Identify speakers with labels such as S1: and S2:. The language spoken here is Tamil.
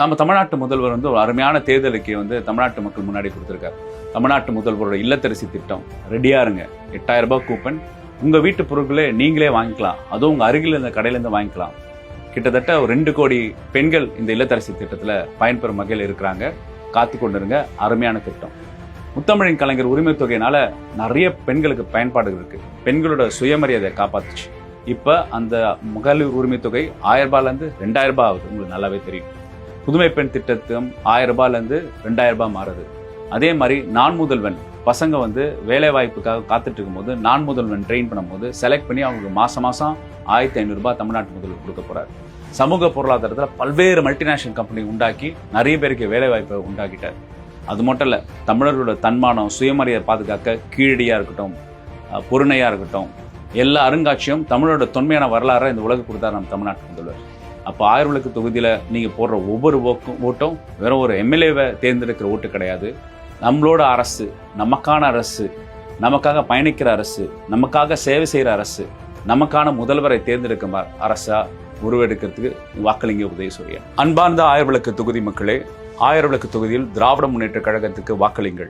S1: நம்ம தமிழ்நாட்டு முதல்வர் ஒரு அருமையான தேர்தலுக்கு தமிழ்நாட்டு மக்கள் முன்னாடி கொடுத்துருக்காரு. தமிழ்நாட்டு முதல்வரோட இல்லத்தரசி திட்டம் ரெடியா இருங்க. 8000 ரூபாய் கூப்பன் உங்க வீட்டு பொருட்களே நீங்களே வாங்கிக்கலாம். அதுவும் உங்க அருகில் இருந்த கடையிலேருந்து வாங்கிக்கலாம். கிட்டத்தட்ட ஒரு 2 கோடி பெண்கள் இந்த இல்லத்தரசி திட்டத்தில் பயன்பெறும் வகையில் இருக்கிறாங்க. காத்து கொண்டிருங்க. அருமையான திட்டம். முத்தமிழின் கலைஞர் உரிமை தொகையினால நிறைய பெண்களுக்கு பயன்பாடுகள் இருக்கு. பெண்களோட சுயமரியாதையை காப்பாத்துச்சு. இப்ப அந்த மகளிர் உரிமை தொகை 1000 ரூபாயிலிருந்து 2000 ரூபாய் ஆகுது. உங்களுக்கு நல்லாவே தெரியும். புதுமை பெண் திட்டத்தும் 1000 ரூபாயிலிருந்து 2000 ரூபாய் மாறுது. அதே மாதிரி நான் முதல்வன் பசங்க வேலை வாய்ப்புக்காக காத்துட்டு இருக்கும்போது நான் முதல்வன் ட்ரெயின் பண்ணும்போது செலக்ட் பண்ணி அவங்களுக்கு மாசம் 1500 ரூபாய் தமிழ்நாட்டு முதல்வர் கொடுக்க போறாரு. சமூக பொருளாதாரத்தில் பல்வேறு மல்டிநேஷனல் கம்பெனி உண்டாக்கி நிறைய பேருக்கு வேலை வாய்ப்பை உண்டாக்கிட்டார். அது மட்டும் இல்ல, தமிழர்களோட தன்மானம் சுயமரியாதை பாதுகாக்க கீழடியா இருக்கட்டும், பொருணையா இருக்கட்டும், எல்லா அருங்காட்சியும் தமிழோட தொன்மையான வரலாறை இந்த உலக கொடுத்தார் நம்ம தமிழ்நாட்டு முதல்வர். அப்போ 1000 விளக்கு தொகுதியில நீங்க போடுற ஒவ்வொரு ஓட்டும் வெறும் ஒரு எம்எல்ஏவை தேர்ந்தெடுக்கிற ஓட்டு கிடையாது. நம்மளோட அரசு, நமக்கான அரசு, நமக்காக பயணிக்கிற அரசு, நமக்காக சேவை செய்யற அரசு, நமக்கான முதல்வரை தேர்ந்தெடுக்கும் அரசா உருவெடுக்கிறதுக்கு வாக்களிங்க உதயசூரியன். அன்பார்ந்த 1000 விளக்கு தொகுதி மக்களே, 1000 விளக்கு தொகுதியில் திராவிட முன்னேற்ற கழகத்துக்கு வாக்களிங்கள்.